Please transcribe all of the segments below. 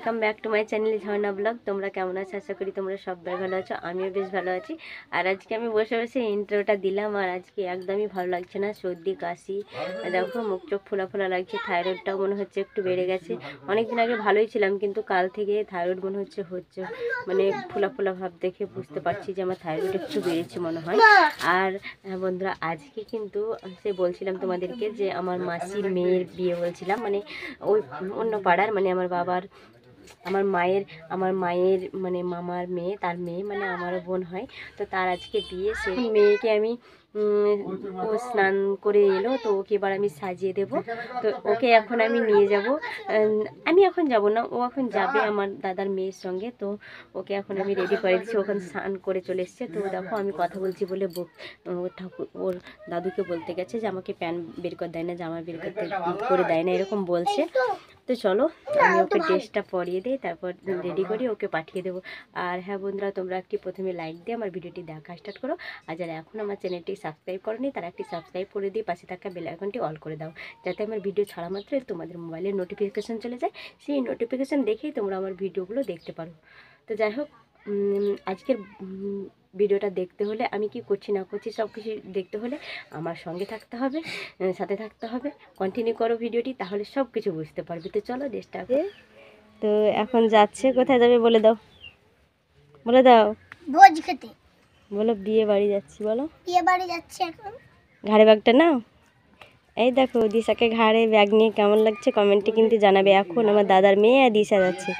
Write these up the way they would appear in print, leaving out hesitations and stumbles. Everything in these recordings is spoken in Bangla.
Welcome back to my channel Jharna blog. তোমরা কেমন আছো? আশা করি তোমরা সবাই ভালো আছো, আমিও বেশ ভালো আছি। আর আজকে আমি বসে বসে ইন্ট্রোটা দিলাম, আর আজকে একদমই ভালো লাগছে না, সর্দি কাশি, দেখো মুখ চোখ ফোলা ফোলা লাগছে। থাইরয়েডটাও মনে হচ্ছে একটু বেড়ে গেছে। অনেকদিন আগে ভালোই ছিলাম, কিন্তু কাল থেকে থাইরয়েড মনে হচ্ছে মানে ফোলা ফোলা ভাব দেখে বুঝতে পারছি যে আমার থাইরয়েড একটু বেড়েছে মনে হয়। আর বন্ধুরা, আজকে কিন্তু সে বলছিলাম তোমাদেরকে যে আমার মাসির মেয়ের বিয়ে বলছিলাম, মানে ওই অন্য পাড়ার, মানে আমার মায়ের মানে মামার মেয়ে, তার মেয়ে মানে আমারও বোন হয়। তো তার আজকে বিয়ে, সেই মেয়েকে আমি ও স্নান করে এলো, তো ওকে এবার আমি সাজিয়ে দেব। তো ওকে এখন আমি নিয়ে যাব, আমি এখন যাব না, ও এখন যাবে আমার দাদার মেয়ের সঙ্গে। তো ওকে এখন আমি রেডি করে দিচ্ছি, ওখানে স্নান করে চলে এসছে। তো দেখো আমি কথা বলছি বলে ওর দাদুকে বলতে গেছে যে আমাকে প্যান্ট বের করে দেয় না, জামা বের করে দেয় না, এরকম বলছে। তো চলো আমি ওকে ড্রেসটা পরিয়ে দিই, তারপর রেডি করে ওকে পাঠিয়ে দেবো। আর হ্যাঁ বন্ধুরা, তোমরা একটি প্রথমে লাইক দিয়ে আমার ভিডিওটি দেখা স্টার্ট করো। আর যারা এখন আমার চ্যানেলটি সাবস্ক্রাইব করোনি, তারা একটি সাবস্ক্রাইব করে দিয়ে পাশে থাকা বেল আইকনটি অল করে দাও, যাতে আমার ভিডিও ছাড়া মাত্রই তোমাদের মোবাইলে নোটিফিকেশান চলে যায়। সেই নোটিফিকেশান দেখেই তোমরা আমার ভিডিওগুলো দেখতে পারো। তো যাই হোক, আজকের ভিডিওটা দেখতে হলে আমি কি করছি না করছি সব কিছু দেখতে হলে আমার সঙ্গে থাকতে হবে, সাথে থাকতে হবে। কন্টিনিউ করো ভিডিওটি, তাহলে সব কিছু বুঝতে পারবে। তো চলো ড্রেসটা। তো এখন যাচ্ছে, কোথায় যাবে বলে দাও, বলে দাও। ভোজ খেতে। বলো বিয়ে বাড়ি যাচ্ছি, বলো বিয়ে বাড়ি যাচ্ছে এখন। ঘাড়ে ব্যাগটা নাও। এই দেখো দিশাকে ঘাড়ে ব্যাগ নিয়ে কেমন লাগছে কমেন্টে কিন্তু জানাবে। এখন আমার দাদার মেয়ে আর দিশা যাচ্ছে,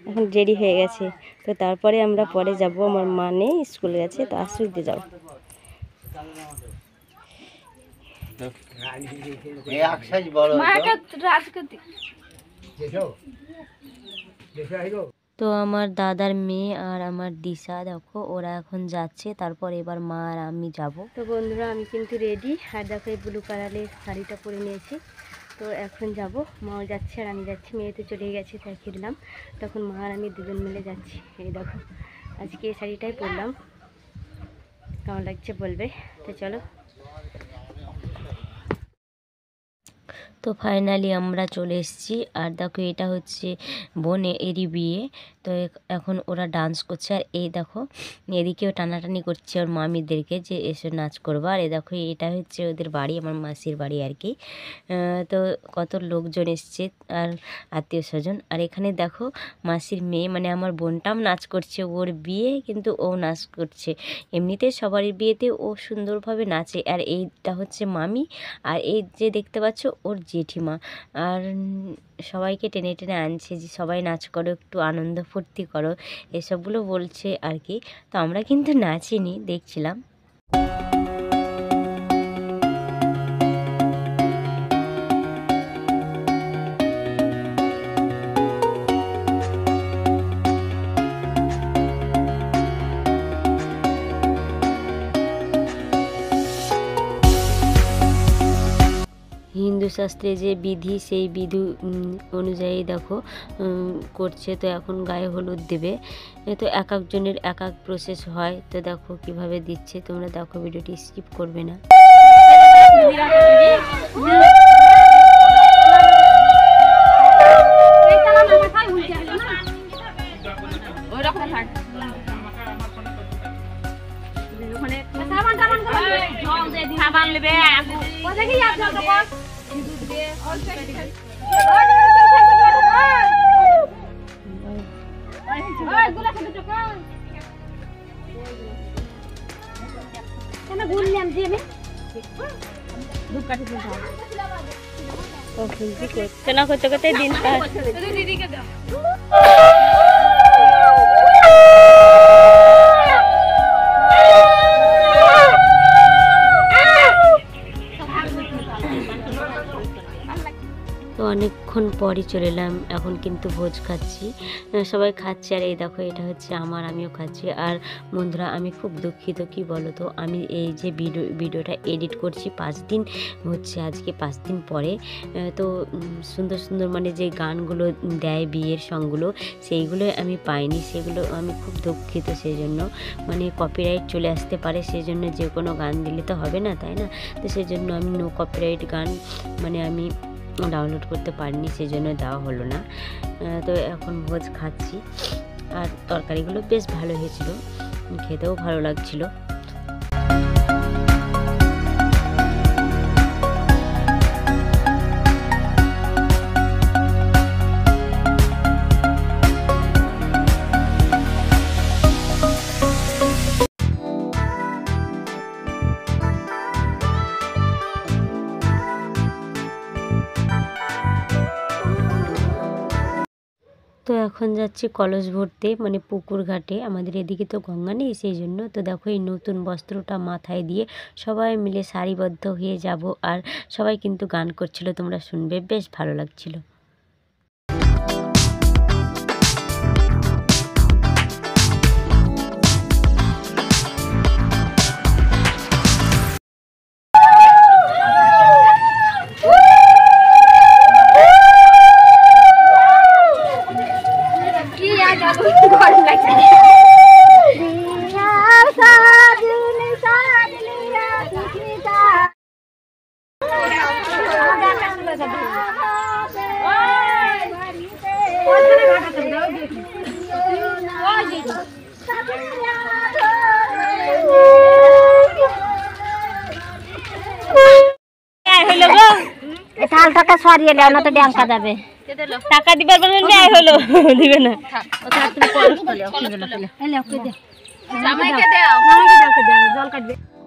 এখন রেডি হয়ে গেছে। তো তারপরে আমরা পরে যাব, আমার মা নেই, স্কুলে গেছে। তো আসুক দিয়ে যাও। তো আমার দাদার মেয়ে আর আমার দিশা দেখো ওরা এখন যাচ্ছে, তারপর এবার মা আর আমি যাব। তো বন্ধুরা আমি কিন্তু রেডি, আর দেখো এই ব্লু কালারের শাড়িটা পরে নিয়েছি। তো এখন যাব, মাও যাচ্ছে আর আমি যাচ্ছি। মেয়ে তো চলে গেছে, তাই ফিরলাম। তখন মা আর আমি দুজন মিলে যাচ্ছি। এই দেখো আজকে এই শাড়িটাই পরলাম, কেমন লাগছে বলবে। তো চলো। তো ফাইনালি আমরা চলে এসেছি। আর দেখো এটা হচ্ছে এরই বিয়ে। তো এখন ওরা ডান্স করছে, আর এই দেখো এদিকেও টানাটানি করছে ওর মামিদেরকে যে এসে নাচ করবো। আর এই দেখো এটা হচ্ছে ওদের বাড়ি, আমার মাসির বাড়ি আর কি। তো কত লোকজন এসছে আর আত্মীয় স্বজন। আর এখানে দেখো মাসির মেয়ে মানে আমার বোনটাও নাচ করছে, ওর বিয়ে কিন্তু ও নাচ করছে। এমনিতে সবারই বিয়েতে ও সুন্দরভাবে নাচে। আর এইটা হচ্ছে মামি, আর এই যে দেখতে পাচ্ছ ওর জেঠিমা। আর সবাইকে টেনে টেনে আনছে যে সবাই নাচ করো, একটু আনন্দ ফুর্তি করো, এসবগুলো বলছে আর কি। তো আমরা কিন্তু নাচিনি, দেখছিলাম। হিন্দু শাস্ত্রে যে বিধি, সেই বিধি অনুযায়ী দেখো করছে। তো এখন গায়ে হলুদ দেবে, তো এক একজনের এক এক প্রসেস হয়। তো দেখো কিভাবে দিচ্ছে, তোমরা দেখো, ভিডিওটি স্কিপ করবে না। করতে না করতে করতে দিন তো অনেকক্ষণ পরই চলে এলাম, এখন কিন্তু ভোজ খাচ্ছি, সবাই খাচ্ছে। আর এই দেখো এটা হচ্ছে আমিও খাচ্ছি। আর বন্ধুরা আমি খুব দুঃখিত, কি বলো তো, আমি এই যে ভিডিওটা এডিট করছি 5 দিন হচ্ছে, আজকে 5 দিন পরে। তো সুন্দর সুন্দর মানে যে গানগুলো দেয় বিয়ের সংগুলো, সেইগুলো আমি পাইনি, সেগুলো আমি খুব দুঃখিত। সেই জন্য মানে কপিরাইট চলে আসতে পারে, সেই জন্য যে কোনো গান দিলে তো হবে না, তাই না? তো সেই জন্য আমি নো কপিরাইট গান মানে আমি ডাউনলোড করতে পারিনি, সেই জন্য দেওয়া হলো না। তো এখন ভোজ খাচ্ছি, আর তরকারিগুলো বেশ ভালো হয়েছিল, খেতেও ভালো লাগছিল। তো এখন যাচ্ছি কলস ভরতে, মানে পুকুর ঘাটে। আমাদের এদিকে তো গঙ্গা নেই, সেই জন্য। তো দেখো এই নতুন বস্ত্রটা মাথায় দিয়ে সবাই মিলে সারিবদ্ধ হয়ে যাব, আর সবাই কিন্তু গান করছিল, তোমরা শুনবে, বেশ ভালো লাগছিল। থাল টাকা সরিয়ে নাও, না তো ড্যাঙ্কা যাবে। টাকা দিবার বলে নেই হলো, দিবে না।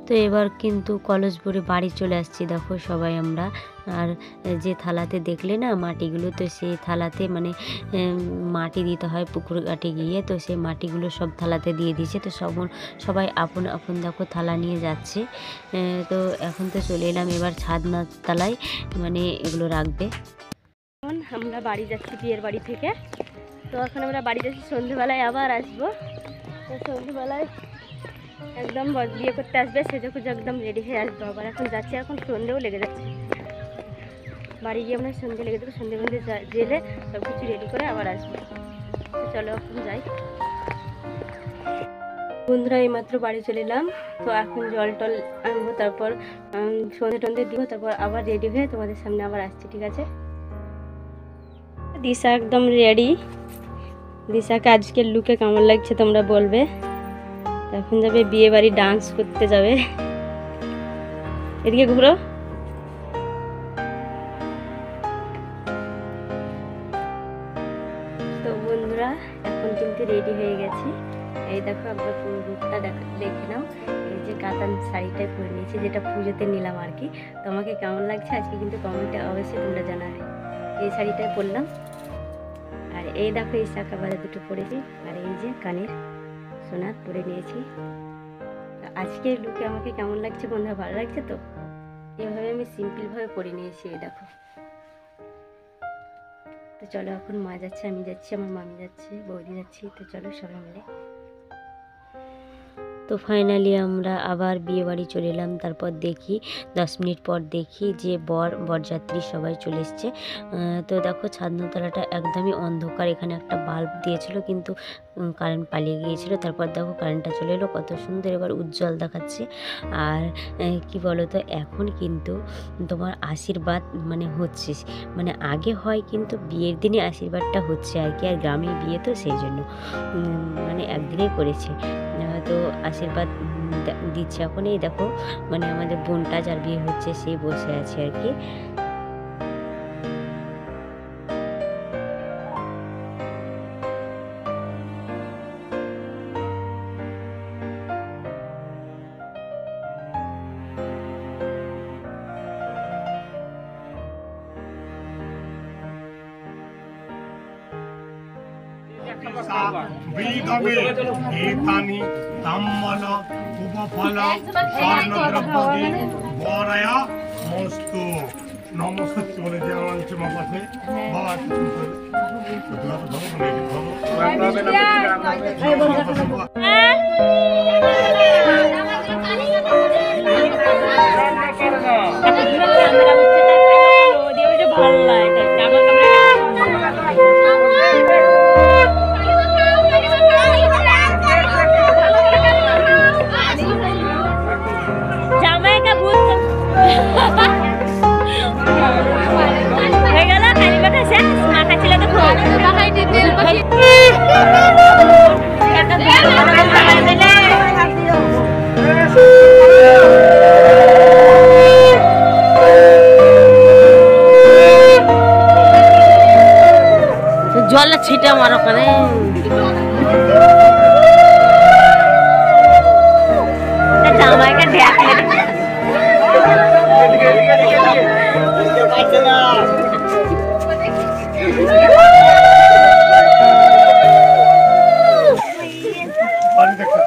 তো এবার কিন্তু কলস ভরে বাড়ি চলে আসছি, দেখো সবাই আমরা। আর যে থালাতে দেখলে না মাটিগুলো, তো সেই থালাতে মানে মাটি দিতে হয় পুকুর ঘাটে গিয়ে, তো সেই মাটিগুলো সব থালাতে দিয়ে দিয়েছে। তো সবাই আপন আপন দেখো থালা নিয়ে যাচ্ছে। তো এখন তো চলে এলাম এবার ছাদনার তলায়, মানে এগুলো রাখবে। এখন আমরা বাড়ি যাচ্ছি বিয়ের বাড়ি থেকে। তো এখন আমরা বাড়ি যাচ্ছি, সন্ধ্যেবেলায় আবার আসবো। তো সন্ধ্যেবেলায় একদম বিয়ে করতে আসবে, সেজেগুজে একদম রেডি হয়ে আসবো আবার। এখন যাচ্ছি, এখন সন্ধ্যেও লেগে যাচ্ছে। বাড়ি গিয়ে আমরা সন্ধ্যে লেগে দেবো, সন্ধ্যে জেলে সব কিছু রেডি করে আবার আসবো। তো চলো এখন যাই। বন্ধুরা এইমাত্র বাড়ি চলে এলাম। তো এখন জল টল আনবো, তারপর সন্ধ্যে টন্ধে দিব, তারপর আবার রেডি হয়ে তোমাদের সামনে আবার আসছি, ঠিক আছে? দিশা একদম রেডি। দিশাকে আজকের লুকে কেমন লাগছে তোমরা বলবে। এখন যাবে বিয়ে বাড়ি, ডান্স করতে যাবে। এদিকে ঘুরো। তো বন্ধুরা এখন কিন্তু রেডি হয়ে গেছি। এই দেখো একবার পুরো রূপটা দেখে নাও। এই যে কাতান শাড়িটাই পরে নিয়েছি, যেটা পুজোতে নিলাম আর কি। তোমাকে কেমন লাগছে আজকে কিন্তু কমেন্টে অবশ্যই তোমরা জানাবে। এই শাড়িটাই পরলাম, আর এই দেখো এই শাঁখা বাজা দুটো পরেছি, আর এই যে কানের সোনার পরে নিয়েছি। আজকের লুকে আমাকে কেমন লাগছে বন্ধুরা, ভালো লাগছে তো? এভাবে আমি সিম্পলভাবে পরে নিয়েছি, এই দেখো। তো চলো এখন মা যাচ্ছে, আমি যাচ্ছি, আমার মামি যাচ্ছে, বৌদি যাচ্ছি। তো চলো সবাই মিলে। তো ফাইনালি আমরা আবার বিয়ে বাড়ি চলে এলাম। তারপর দেখি 10 মিনিট পর দেখি যে বরযাত্রী সবাই চলে এসছে। তো দেখো ছাদনাতলাটা একদমই অন্ধকার, এখানে একটা বাল্ব দিয়েছিল কিন্তু কারেন্ট পালিয়ে গিয়েছিল। তারপর দেখো কারেন্টটা চলে এলো, কত সুন্দর এবার উজ্জ্বল দেখাচ্ছে। আর কি বলো তো, এখন কিন্তু তোমার আশীর্বাদ মানে হচ্ছে, মানে আগে হয় কিন্তু বিয়ের দিনে আশীর্বাদটা হচ্ছে আর কি। আর গ্রামের বিয়ে তো সেই জন্য মানে একদিনেই করেছে। তো আশীর্বাদ দিচ্ছে এখন। এই দেখো মানে আমাদের বোনটা যার বিয়ে হচ্ছে সে বসে আছে আর কি। एतानि ताम्बल उपफल स्वर्णद्रव्यादि वरया मस्तु नमस्ते चले जाओ मापासे বাড়ি দেখতে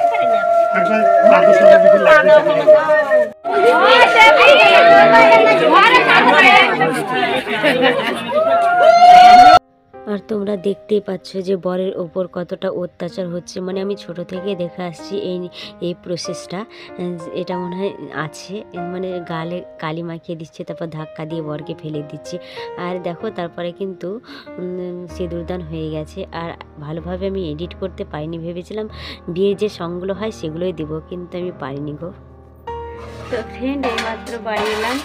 একটা দাদুর সাথে কিছু লাগবে আর তোমরা দেখতেই পাচ্ছ যে বরের ওপর কতটা অত্যাচার হচ্ছে, মানে আমি ছোট থেকে দেখে আসছি এই প্রসেসটা। এটা মনে হয় আছে, মানে গালে কালি মাখিয়ে দিচ্ছে, তারপর ধাক্কা দিয়ে বরকে ফেলে দিচ্ছে। আর দেখো তারপরে কিন্তু সিঁদুরদান হয়ে গেছে। আর ভালোভাবে আমি এডিট করতে পারিনি, ভেবেছিলাম বিয়ের যে সংগুলো হয় সেগুলোই দেবো, কিন্তু আমি পারিনি গো। তো ফ্রেন্ড এইমাত্র বাড়ি এলাম।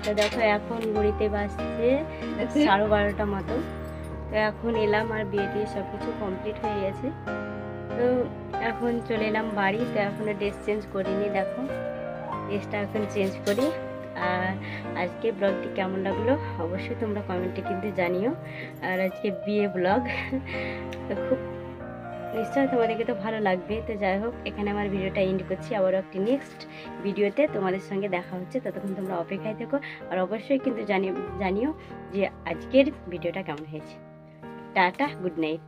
তো দেখো এখন ঘড়িতে বাজছে 12:30 মতো। তো এখন এলাম, আর বিয়ে টিয়ে সব কিছু কমপ্লিট হয়ে গেছে। তো এখন চলে এলাম বাড়ি। তো এখনও ড্রেস চেঞ্জ করিনি, দেখো ড্রেসটা এখন চেঞ্জ করি। আর আজকে ব্লগটি কেমন লাগলো অবশ্যই তোমরা কমেন্টে কিন্তু জানিও। আর আজকে বিয়ে ব্লগ তো খুব নিশ্চয়ই তোমাদেরকে তো ভালো লাগবে। তো যাই হোক, এখানে আমার ভিডিওটা এন্ড করছি। আবারও একটি নেক্সট ভিডিওতে তোমাদের সঙ্গে দেখা হচ্ছে, ততক্ষণ তোমরা অপেক্ষায় থেকো। আর অবশ্যই কিন্তু জানিও যে আজকের ভিডিওটা কেমন হয়েছে। Tata, good night.